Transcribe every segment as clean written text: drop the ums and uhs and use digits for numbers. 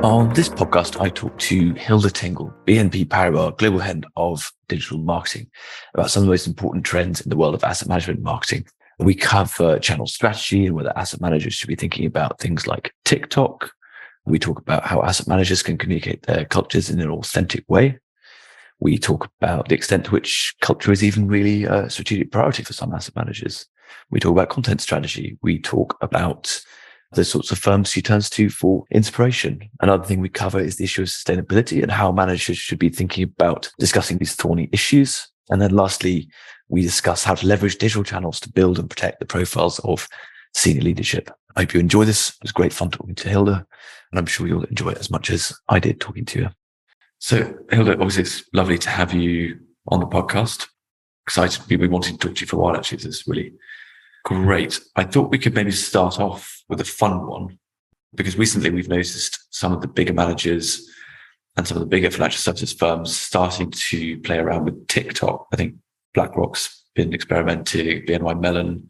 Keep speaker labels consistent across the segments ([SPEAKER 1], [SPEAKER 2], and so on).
[SPEAKER 1] On this podcast, I talk to Hilda Tingle, BNP Paribas Global Head of Digital Marketing, about some of the most important trends in the world of asset management marketing. We cover channel strategy and whether asset managers should be thinking about things like TikTok. We talk about how asset managers can communicate their cultures in an authentic way. We talk about the extent to which culture is even really a strategic priority for some asset managers. We talk about content strategy. We talk about the sorts of firms she turns to for inspiration. Another thing we cover is the issue of sustainability and how managers should be thinking about discussing these thorny issues. And then lastly, we discuss how to leverage digital channels to build and protect the profiles of senior leadership. I hope you enjoy this. It was great fun talking to Hilda, and I'm sure you'll enjoy it as much as I did talking to her. So Hilda, obviously it's lovely to have you on the podcast. Excited. We've been wanting to talk to you for a while, actually. This is really great. I thought we could maybe start off with a fun one, because recently we've noticed some of the bigger managers and some of the bigger financial services firms starting to play around with TikTok. I think BlackRock's been experimenting, BNY Mellon.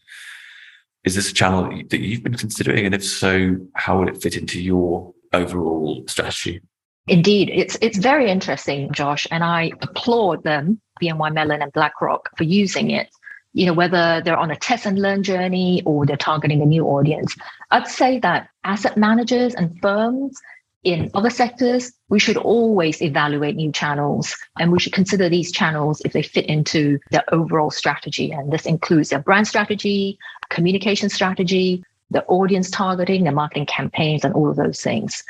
[SPEAKER 1] Is this a channel that you've been considering? And if so, how will it fit into your overall strategy?
[SPEAKER 2] Indeed, it's very interesting, Josh, and I applaud them, BNY Mellon and BlackRock, for using it. You know, whether they're on a test and learn journey or they're targeting a new audience. I'd say that asset managers and firms in other sectors, we should always evaluate new channels, and we should consider these channels if they fit into their overall strategy. And this includes their brand strategy, communication strategy, their audience targeting, their marketing campaigns, and all of those things.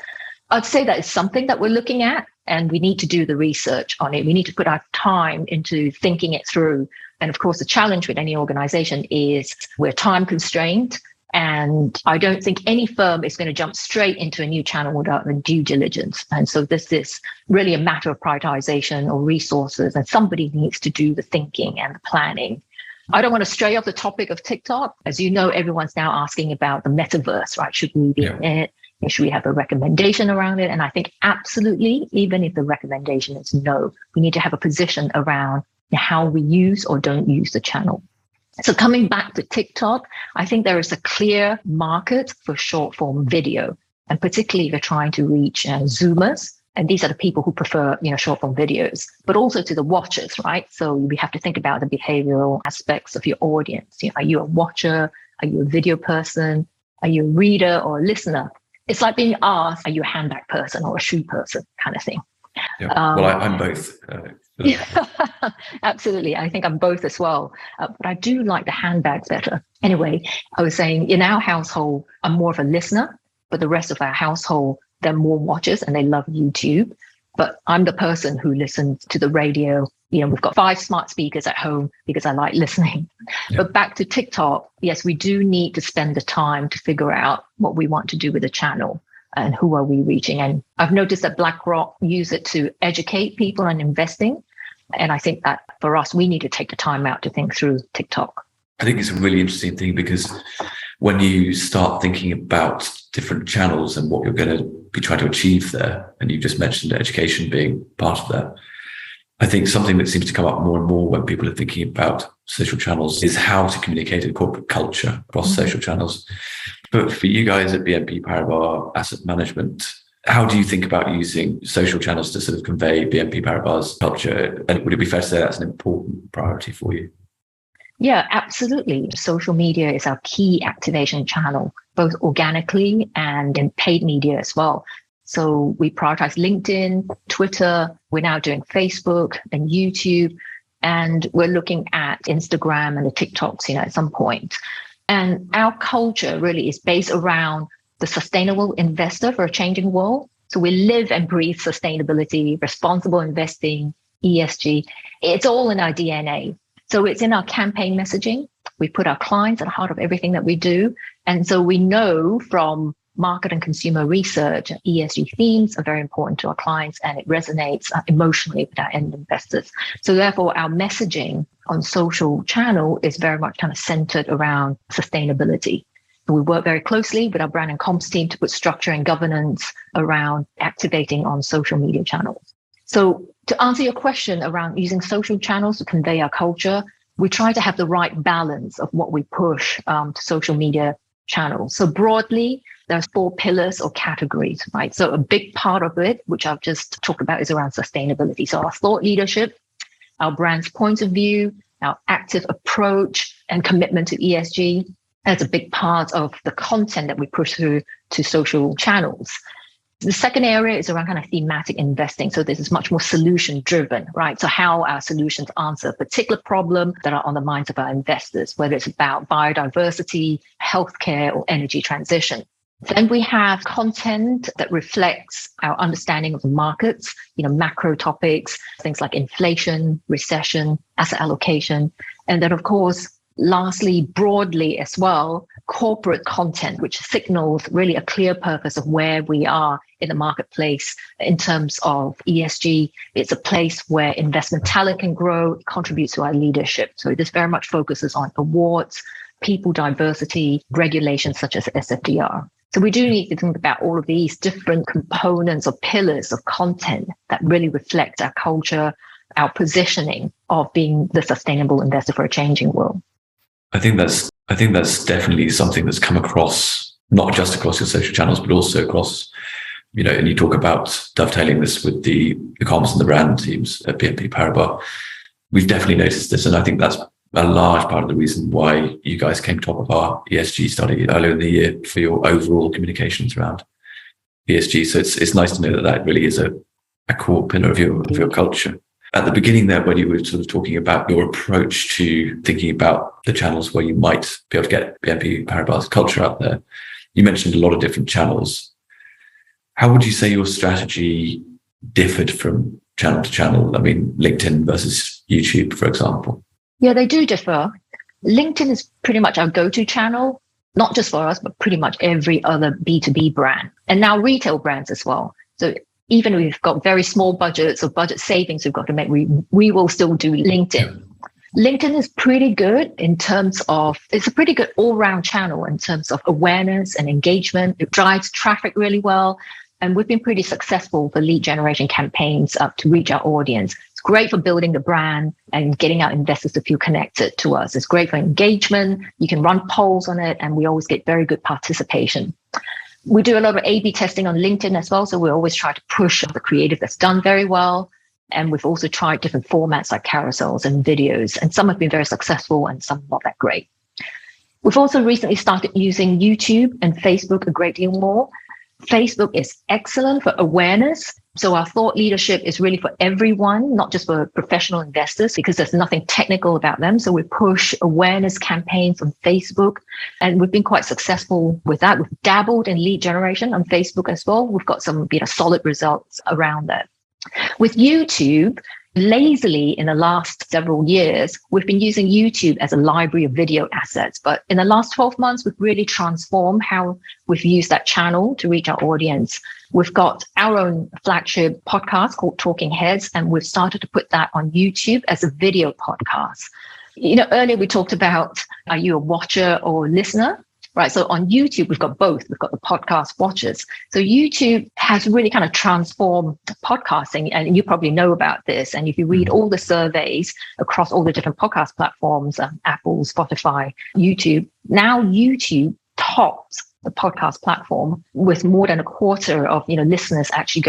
[SPEAKER 2] I'd say that it's something that we're looking at, and we need to do the research on it. We need to put our time into thinking it through. And of course, the challenge with any organization is we're time constrained. And I don't think any firm is going to jump straight into a new channel without the due diligence. And so this is really a matter of prioritization or resources, and somebody needs to do the thinking and the planning. I don't want to stray off the topic of TikTok. As you know, everyone's now asking about the metaverse, right? Should we be in it? Should we have a recommendation around it? And I think absolutely, even if the recommendation is no, we need to have a position around how we use or don't use the channel. So coming back to TikTok, I think there is a clear market for short form video, and particularly if you're trying to reach Zoomers. And these are the people who prefer, short form videos, but also to the watchers, right? So we have to think about the behavioral aspects of your audience. Are you a watcher? Are you a video person? Are you a reader or a listener? It's like being asked, are you a handbag person or a shoe person kind of thing?
[SPEAKER 1] Yeah. Well, I'm both.
[SPEAKER 2] Absolutely. I think I'm both as well. But I do like the handbags better. Anyway, I was saying in our household, I'm more of a listener, but the rest of our household, they're more watchers and they love YouTube. But I'm the person who listens to the radio. We've got 5 smart speakers at home because I like listening. Yeah. But back to TikTok, yes, we do need to spend the time to figure out what we want to do with the channel and who are we reaching. And I've noticed that BlackRock use it to educate people on investing. And I think that for us, we need to take the time out to think through TikTok.
[SPEAKER 1] I think it's a really interesting thing, because when you start thinking about different channels and what you're going to be trying to achieve there, and you just mentioned education being part of that, I think something that seems to come up more and more when people are thinking about social channels is how to communicate a corporate culture across social channels. But for you guys at BNP Paribas Asset Management, how do you think about using social channels to sort of convey BNP Paribas culture? And would it be fair to say that's an important priority for you?
[SPEAKER 2] Yeah, absolutely. Social media is our key activation channel, both organically and in paid media as well. So we prioritize LinkedIn, Twitter. We're now doing Facebook and YouTube, and we're looking at Instagram and the TikToks, at some point. And our culture really is based around the sustainable investor for a changing world. So we live and breathe sustainability, responsible investing, ESG. It's all in our DNA. So it's in our campaign messaging. We put our clients at the heart of everything that we do. And so we know from market and consumer research, ESG themes are very important to our clients, and it resonates emotionally with our end investors. So therefore, our messaging on social channel is very much kind of centered around sustainability. We work very closely with our brand and comms team to put structure and governance around activating on social media channels. So to answer your question around using social channels to convey our culture, we try to have the right balance of what we push to social media channels. So broadly, there's 4 pillars or categories, right? So a big part of it, which I've just talked about, is around sustainability. So our thought leadership, our brand's point of view, our active approach and commitment to ESG. That's a big part of the content that we push through to social channels. The second area is around kind of thematic investing. So this is much more solution driven, right? So how our solutions answer a particular problem that are on the minds of our investors, whether it's about biodiversity, healthcare, or energy transition. Then we have content that reflects our understanding of the markets, macro topics, things like inflation, recession, asset allocation. And then, of course, lastly, broadly as well, corporate content, which signals really a clear purpose of where we are in the marketplace in terms of ESG. It's a place where investment talent can grow, contribute to our leadership. So this very much focuses on awards, people diversity, regulations such as SFDR. So we do need to think about all of these different components or pillars of content that really reflect our culture, our positioning of being the sustainable investor for a changing world.
[SPEAKER 1] I think that's definitely something that's come across, not just across your social channels, but also across, and you talk about dovetailing this with the comms and the brand teams at BNP Paribas. We've definitely noticed this. And I think that's a large part of the reason why you guys came top of our ESG study earlier in the year for your overall communications around ESG. So it's nice to know that really is a core pillar of your culture. At the beginning there, when you were sort of talking about your approach to thinking about the channels where you might be able to get BNP Paribas culture out there, you mentioned a lot of different channels. How would you say your strategy differed from channel to channel? I mean, LinkedIn versus YouTube, for example.
[SPEAKER 2] Yeah, they do differ. LinkedIn is pretty much our go-to channel, not just for us, but pretty much every other B2B brand, and now retail brands as well. So even if we've got very small budgets or budget savings we've got to make, we will still do LinkedIn. LinkedIn is pretty good in terms of, it's a pretty good all-round channel in terms of awareness and engagement. It drives traffic really well. And we've been pretty successful for lead generation campaigns to reach our audience. It's great for building the brand and getting our investors to feel connected to us. It's great for engagement. You can run polls on it, and we always get very good participation. We do a lot of A/B testing on LinkedIn as well. So we always try to push the creative that's done very well. And we've also tried different formats like carousels and videos. And some have been very successful and some not that great. We've also recently started using YouTube and Facebook a great deal more. Facebook is excellent for awareness. So our thought leadership is really for everyone, not just for professional investors, because there's nothing technical about them. So we push awareness campaigns on Facebook, and we've been quite successful with that. We've dabbled in lead generation on Facebook as well. We've got some solid results around that. With YouTube, lazily in the last several years, we've been using YouTube as a library of video assets. But in the last 12 months, we've really transformed how we've used that channel to reach our audience. We've got our own flagship podcast called Talking Heads, and we've started to put that on YouTube as a video podcast. Earlier we talked about, are you a watcher or listener? Right. So on YouTube, we've got both. We've got the podcast watchers. So YouTube has really kind of transformed podcasting. And you probably know about this. And if you read all the surveys across all the different podcast platforms, Apple, Spotify, YouTube, now YouTube tops the podcast platform with more than a quarter of listeners actually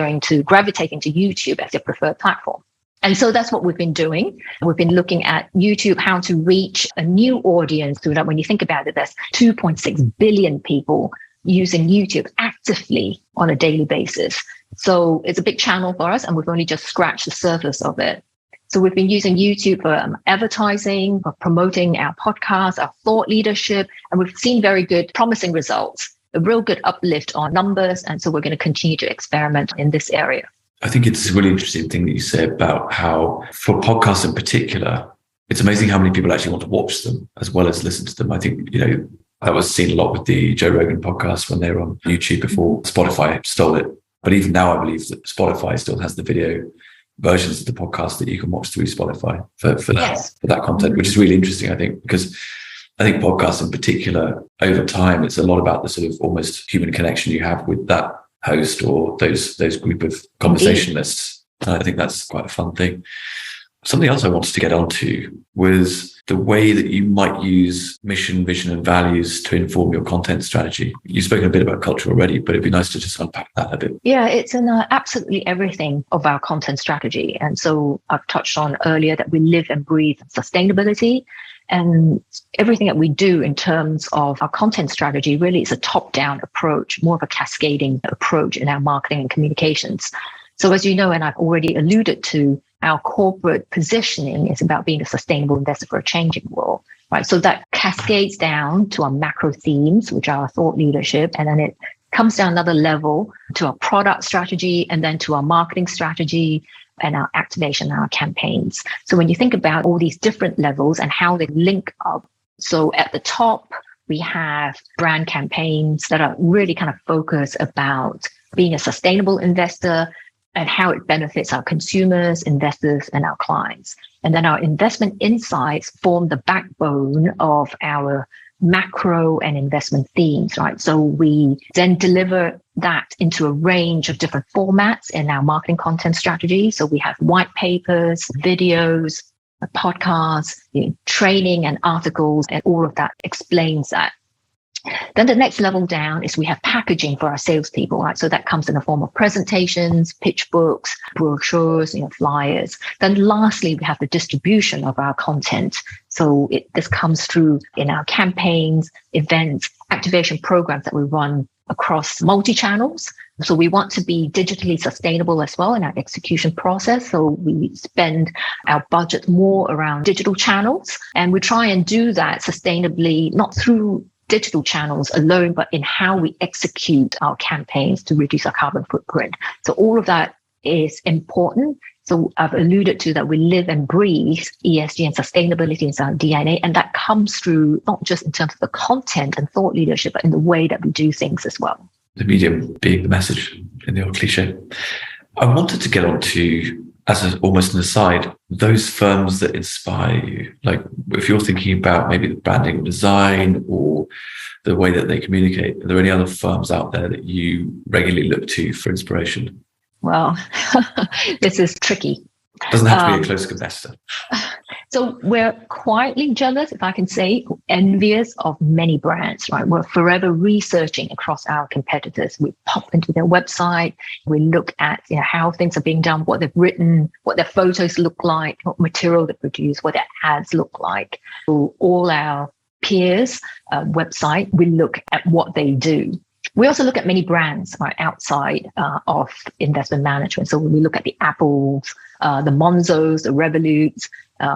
[SPEAKER 2] gravitating to YouTube as their preferred platform. And so that's what we've been doing. We've been looking at YouTube, how to reach a new audience through that. When you think about it, there's 2.6 billion people using YouTube actively on a daily basis. So it's a big channel for us, and we've only just scratched the surface of it. So we've been using YouTube for advertising, for promoting our podcast, our thought leadership, and we've seen very good, promising results, a real good uplift on numbers. And so we're going to continue to experiment in this area.
[SPEAKER 1] I think it's a really interesting thing that you say about how, for podcasts in particular, it's amazing how many people actually want to watch them as well as listen to them. I think, that was seen a lot with the Joe Rogan podcast when they were on YouTube before Spotify stole it. But even now, I believe that Spotify still has the video versions of the podcast that you can watch through Spotify for that content, which is really interesting, I think, because I think podcasts in particular, over time, it's a lot about the sort of almost human connection you have with that host or those group of conversationalists. And I think that's quite a fun thing. Something else I wanted to get onto was the way that you might use mission, vision, and values to inform your content strategy. You've spoken a bit about culture already, but it'd be nice to just unpack that a bit.
[SPEAKER 2] Yeah, it's in absolutely everything of our content strategy. And so I've touched on earlier that we live and breathe sustainability. And everything that we do in terms of our content strategy really is a top-down approach, more of a cascading approach in our marketing and communications. So as you know, and I've already alluded to, our corporate positioning is about being a sustainable investor for a changing world, right? So that cascades down to our macro themes, which are our thought leadership, and then it comes down another level to our product strategy, and then to our marketing strategy and our activation and our campaigns. So when you think about all these different levels and how they link up, so at the top, we have brand campaigns that are really kind of focused about being a sustainable investor and how it benefits our consumers, investors, and our clients. And then our investment insights form the backbone of our macro and investment themes, right? So we then deliver that into a range of different formats in our marketing content strategy. So we have white papers, videos, podcasts, training and articles, and all of that explains that. Then the next level down is we have packaging for our salespeople, right? So that comes in the form of presentations, pitch books, brochures, flyers. Then lastly, we have the distribution of our content. So this comes through in our campaigns, events, activation programs that we run across multi-channels. So we want to be digitally sustainable as well in our execution process. So we spend our budget more around digital channels, and we try and do that sustainably, not through digital channels alone, but in how we execute our campaigns to reduce our carbon footprint. So all of that is important. So I've alluded to that we live and breathe ESG and sustainability in our DNA, and that comes through not just in terms of the content and thought leadership, but in the way that we do things as well.
[SPEAKER 1] The medium being the message in the old cliche. I wanted to get on to, almost an aside, those firms that inspire you. Like if you're thinking about maybe the branding or design or the way that they communicate, are there any other firms out there that you regularly look to for inspiration?
[SPEAKER 2] Well, this is tricky.
[SPEAKER 1] Doesn't have to be a close competitor.
[SPEAKER 2] So we're quietly jealous, if I can say, envious of many brands, right? We're forever researching across our competitors. We pop into their website. We look at how things are being done, what they've written, what their photos look like, what material they produce, what their ads look like. So all our peers' website, we look at what they do. We also look at many brands right outside of investment management. So when we look at the Apples, the Monzos, the Revoluts,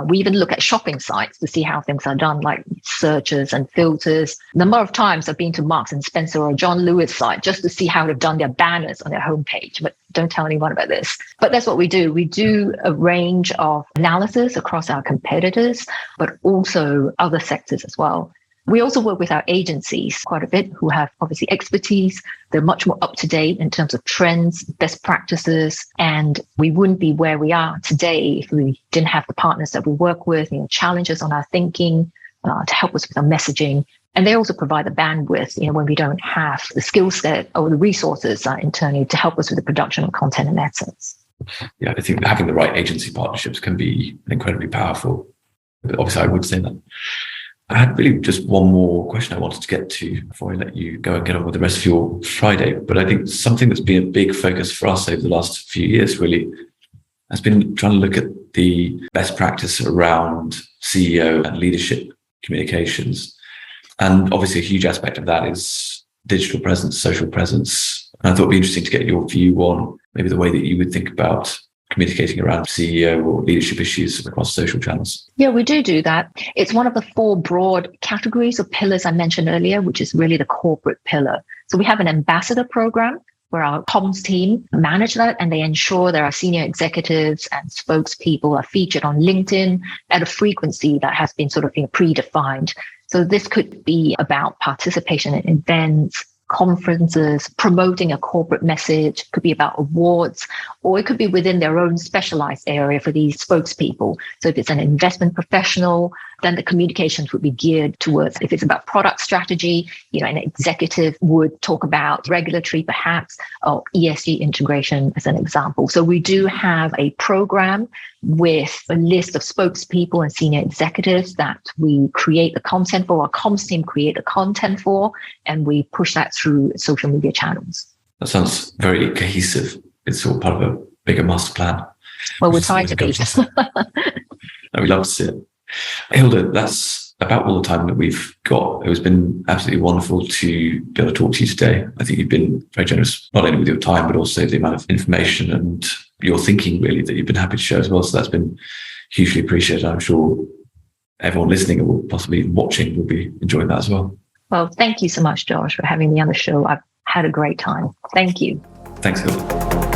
[SPEAKER 2] we even look at shopping sites to see how things are done, like searches and filters. The number of times I've been to Marks and Spencer or John Lewis site just to see how they've done their banners on their homepage. But don't tell anyone about this. But that's what we do. We do a range of analysis across our competitors, but also other sectors as well. We also work with our agencies quite a bit who have obviously expertise. They're much more up to date in terms of trends, best practices, and we wouldn't be where we are today if we didn't have the partners that we work with, challenges on our thinking to help us with our messaging. And they also provide the bandwidth, when we don't have the skill set or the resources internally to help us with the production of content and assets.
[SPEAKER 1] Yeah, I think having the right agency partnerships can be incredibly powerful. But obviously, I would say that. I had really just one more question I wanted to get to before I let you go and get on with the rest of your Friday. But I think something that's been a big focus for us over the last few years really has been trying to look at the best practice around CEO and leadership communications. And obviously a huge aspect of that is digital presence, social presence. And I thought it'd be interesting to get your view on maybe the way that you would think about communicating around CEO or leadership issues across social channels.
[SPEAKER 2] Yeah, we do that. It's one of the four broad categories or pillars I mentioned earlier, which is really the corporate pillar. So we have an ambassador program where our comms team manage that, and they ensure that our senior executives and spokespeople are featured on LinkedIn at a frequency that has been sort of predefined. So this could be about participation in events, conferences, promoting a corporate message, could be about awards, or it could be within their own specialized area for these spokespeople. So if it's an investment professional, then the communications would be geared towards, if it's about product strategy, an executive would talk about regulatory perhaps, or ESG integration as an example. So we do have a program with a list of spokespeople and senior executives that we create the content for, our comms team create the content for, and we push that through social media channels.
[SPEAKER 1] That sounds very cohesive. It's all part of a bigger master plan.
[SPEAKER 2] Well, we're trying to be.
[SPEAKER 1] We'd love to see it. Hilda, that's about all the time that we've got. It has been absolutely wonderful to be able to talk to you today. I think you've been very generous, not only with your time, but also the amount of information and your thinking, really, that you've been happy to share as well. So that's been hugely appreciated. I'm sure everyone listening or possibly watching will be enjoying that as well.
[SPEAKER 2] Well, thank you so much, Josh, for having me on the show. I've had a great time. Thank you.
[SPEAKER 1] Thanks, Hilda.